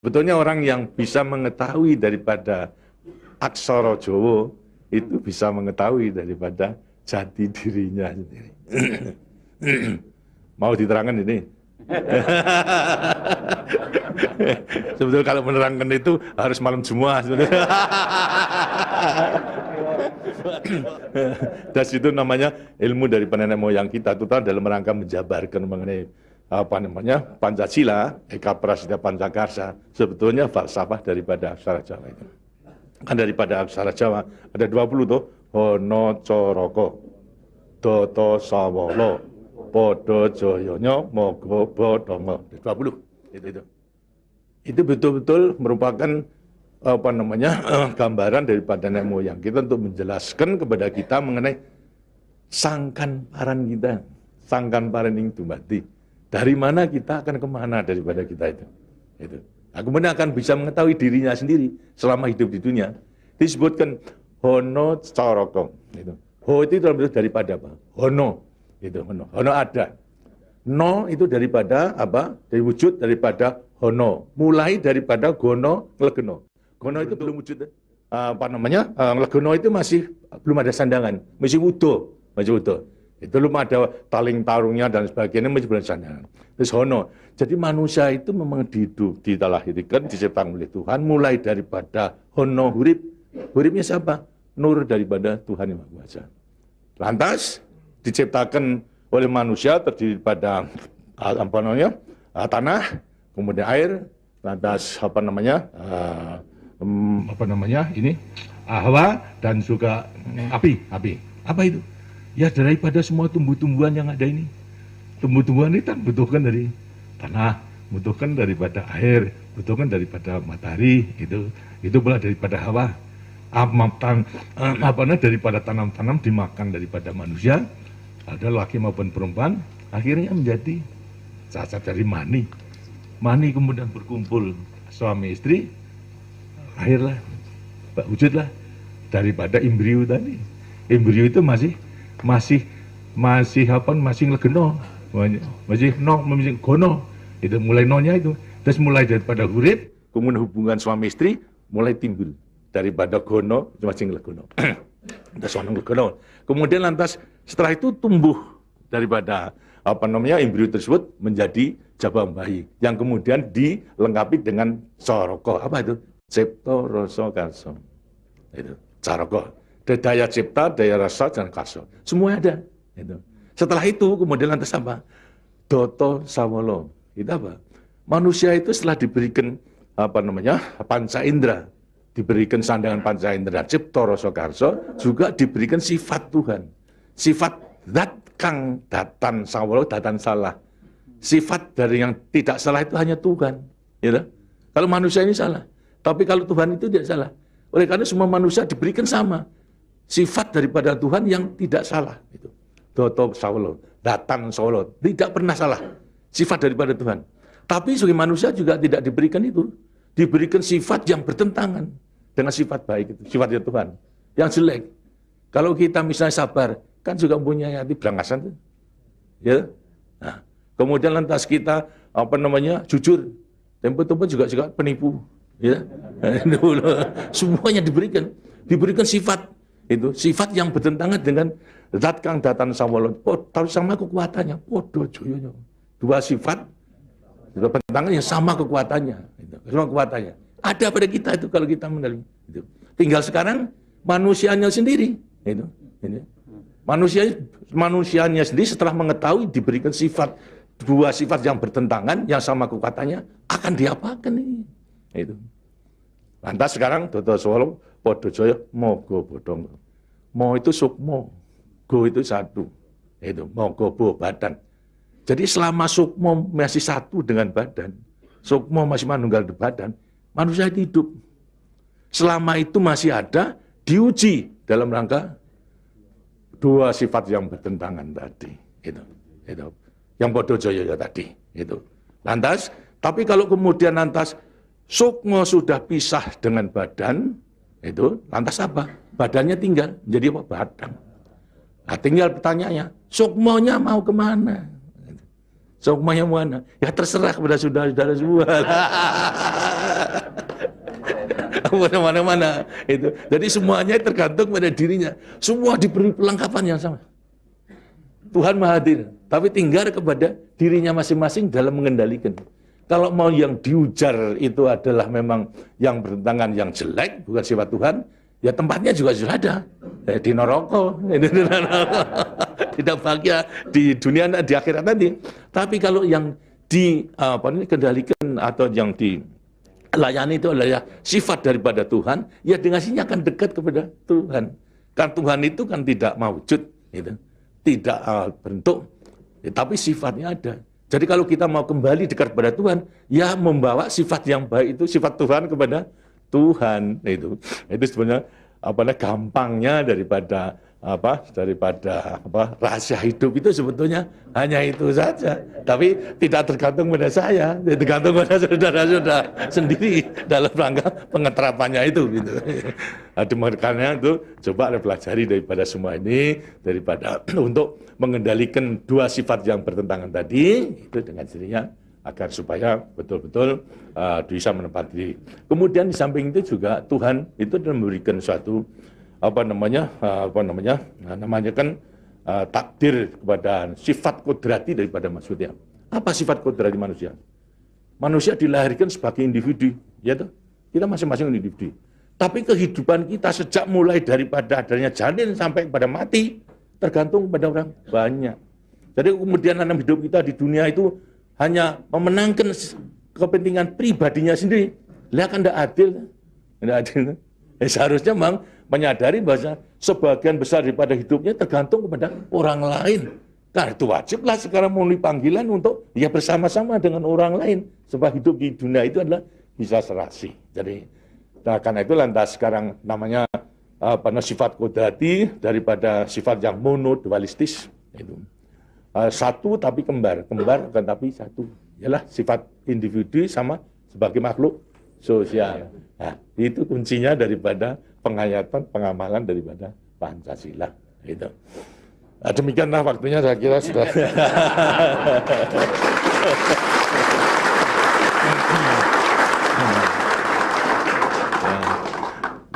Sebetulnya orang yang bisa mengetahui daripada aksara Jawa itu bisa mengetahui daripada jati dirinya sendiri. Mau diterangkan ini? Sebetulnya kalau menerangkan itu harus malam Jumat. Dan itu namanya ilmu dari nenek moyang kita, terutama dalam rangka menjabarkan mengenai Pancasila, Eka Prasida Pancakarsa, sebetulnya falsafah daripada aksara Jawa itu. Kan daripada aksara Jawa ada 20 tuh, Hono Coroko, Doto Sawolo, Podo Joyonya, Mogo Bodongo, 20. Itu betul-betul merupakan gambaran daripada nenek moyang kita untuk menjelaskan kepada kita mengenai sangkan paran kita, sangkan paran yang dumati. Dari mana kita akan kemana daripada kita itu. Nah, kemudian akan bisa mengetahui dirinya sendiri selama hidup di dunia. Disebutkan Hono Coroko. Ho itu daripada apa? Hono. Hono. Hono ada. No itu daripada apa? Dari wujud daripada Hono. Mulai daripada Gono, Legeno. Gono itu belum wujud. Legono itu masih belum ada sandangan. Masih wudo. Itu belum ada taling tarungnya dan sebagainya, masih belum sandangan. Terus Hono. Jadi manusia itu memang dilahirkan, diciptakan oleh Tuhan. Mulai daripada Hono hurip. Huripnya siapa? Nur daripada Tuhan Yang Maha Kuasa. Lantas diciptakan oleh manusia terdiri pada tanah, kemudian air, lantas hawa dan juga api. Apa itu? Ya daripada semua tumbuh-tumbuhan yang ada ini. Tumbuh-tumbuhan ini kan butuhkan dari tanah, butuhkan daripada air, butuhkan daripada matahari, itu pula daripada hawa. Daripada tanam-tanam dimakan daripada manusia, ada laki maupun perempuan, akhirnya menjadi cacat dari mani. Mani kemudian berkumpul suami istri, lahirlah, wujudlah daripada embrio tadi. Embrio itu masih legeno, masih gono. Itu mulai nonya itu. Terus mulai daripada hurip, kemudian hubungan suami istri mulai timbul daripada gono masih legono. Kemudian lantas setelah itu tumbuh daripada embrio tersebut menjadi jabang bayi yang kemudian dilengkapi dengan coroko. Apa itu? Cipta rasa karsa. Itu coroko. Daya cipta, daya rasa dan karsa. Semua ada. Setelah itu kemudian lantas apa? Doto sawolo. Itu apa? Manusia itu setelah diberikan panca indera, diberikan sandangan panca indera, cipta rasa karsa, juga diberikan sifat Tuhan. Sifat zat kang datan sawolo, datan salah. Sifat dari yang tidak salah itu hanya Tuhan. Kalau manusia ini salah, tapi kalau Tuhan itu tidak salah. Oleh karena semua manusia diberikan sama sifat daripada Tuhan yang tidak salah. Doto sawolo, datan sawolo, tidak pernah salah. Sifat daripada Tuhan. Tapi sebagai manusia juga tidak diberikan itu. Diberikan sifat yang bertentangan dengan sifat baik itu, sifatnya Tuhan. Yang jelek. Kalau kita misalnya sabar, kan juga punya hati berangasan. Nah, kemudian lantas kita jujur. Tempo-tempo juga penipu. Semuanya diberikan sifat. Itu sifat yang bertentangan dengan zat kang datan sawolo. Tahu sama kekuatannya. Podo joyonya. Dua sifat bertentangan yang sama kekuatannya. Sama kekuatannya. Ada pada kita itu kalau kita mengenali. Tinggal sekarang manusianya sendiri. Manusianya sendiri setelah mengetahui diberikan sifat, dua sifat yang bertentangan, yang sama kekuatannya, akan diapakan ini? Lantas sekarang Doto Sawolo, Podo Joyo, Mogo Bodong. Mo itu sukmo, go itu satu. Mogo bo badan. Jadi selama sukmo masih satu dengan badan, sukmo masih manunggal di badan, manusia itu hidup. Selama itu masih ada, diuji dalam rangka dua sifat yang bertentangan tadi. Yang Podo Joyo tadi. Lantas, tapi kalau kemudian lantas sukmo sudah pisah dengan badan, lantas apa? Badannya tinggal menjadi apa? Badan. Nah, tinggal pertanyaannya, sukmonya mau kemana? Sukmonya mana? Ya terserah kepada saudara-saudara semua. mana-mana itu. Jadi semuanya tergantung pada dirinya. Semua diberi perlengkapan yang sama. Tuhan Maha Hadir, tapi tinggal kepada dirinya masing-masing dalam mengendalikan. Kalau mau yang diujar itu adalah memang yang bertentangan yang jelek, bukan sifat Tuhan, ya tempatnya juga sudah ada. Di neraka, tidak bahagia di dunia di akhirat nanti. Tapi kalau yang dikendalikan atau yang dilayani itu adalah sifat daripada Tuhan, ya dengan sini akan dekat kepada Tuhan. Kan Tuhan itu kan tidak mewujud, gitu. Tidak bentuk, ya, tapi sifatnya ada. Jadi kalau kita mau kembali dekat kepada Tuhan, ya membawa sifat yang baik itu, sifat Tuhan kepada Tuhan. Itu sebenarnya gampangnya daripada rahasia hidup itu sebetulnya hanya itu saja. Tapi tidak tergantung pada saya, tergantung pada saudara-saudara sendiri dalam rangka pengeterapannya itu. Gitu. Makanya itu coba pelajari daripada semua ini, daripada untuk mengendalikan dua sifat yang bertentangan tadi itu dengan sendirinya agar supaya betul-betul bisa menempati diri. Kemudian di samping itu juga Tuhan itu memberikan suatu takdir kepada sifat kodrati daripada manusia. Apa sifat kodrati manusia? Manusia dilahirkan sebagai individu, ya toh? Kita masing-masing individu. Tapi kehidupan kita sejak mulai daripada adanya janin sampai pada mati tergantung pada orang banyak. Jadi kemudian dalam hidup kita di dunia itu hanya memenangkan kepentingan pribadinya sendiri. Lihat kan tidak adil. Tidak adil. Seharusnya memang menyadari bahwa sebagian besar daripada hidupnya tergantung kepada orang lain. Karena itu wajiblah sekarang memenuhi panggilan untuk ya bersama-sama dengan orang lain. Sebab hidup di dunia itu adalah bisa serasi. Jadi karena itu lantas sekarang namanya sifat kodrati daripada sifat yang monodualistis. Itu. Satu tapi kembar bukan tapi satu. Ialah sifat individu sama sebagai makhluk sosial. Nah, itu kuncinya daripada penghayatan, pengamalan daripada Pancasila. Itu. Nah, demikianlah waktunya saya kira sudah.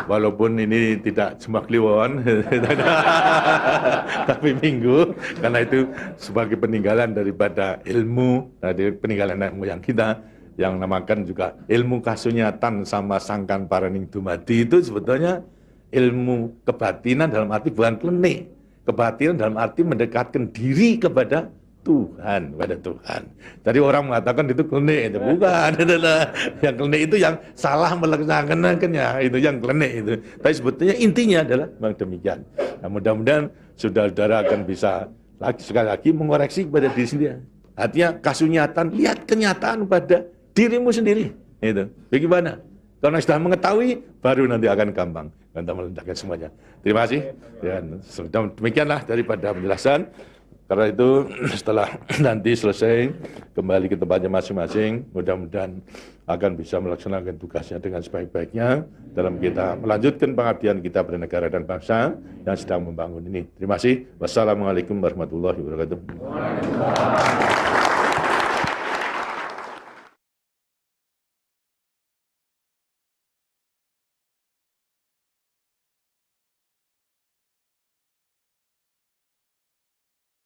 Walaupun ini tidak cuma kliwon, tapi minggu, karena itu sebagai peninggalan daripada ilmu, dari peninggalan moyang kita, yang namakan juga ilmu kasunyatan sama sangkan paraning dumadi itu sebetulnya ilmu kebatinan dalam arti bukan klenik. Kebatinan dalam arti mendekatkan diri kepada Tuhan, pada Tuhan. Jadi orang mengatakan itu klenik, itu bukan. Yang klenik itu yang salah melaksanakannya, itu yang klenik itu. Tapi sebetulnya intinya adalah memang demikian. Nah, mudah-mudahan saudara-saudara akan bisa sekali lagi mengoreksi kepada diri sendiri. Artinya kasunyatan, lihat kenyataan pada dirimu sendiri. Itu. Bagaimana? Karena sudah mengetahui, baru nanti akan gampang. Kita meletakkan semuanya. Terima kasih. Dan demikianlah daripada penjelasan. Karena itu setelah nanti selesai kembali ke tempatnya masing-masing, mudah-mudahan akan bisa melaksanakan tugasnya dengan sebaik-baiknya dalam kita melanjutkan pengabdian kita pada negara dan bangsa yang sedang membangun ini. Terima kasih. Wassalamualaikum warahmatullahi wabarakatuh.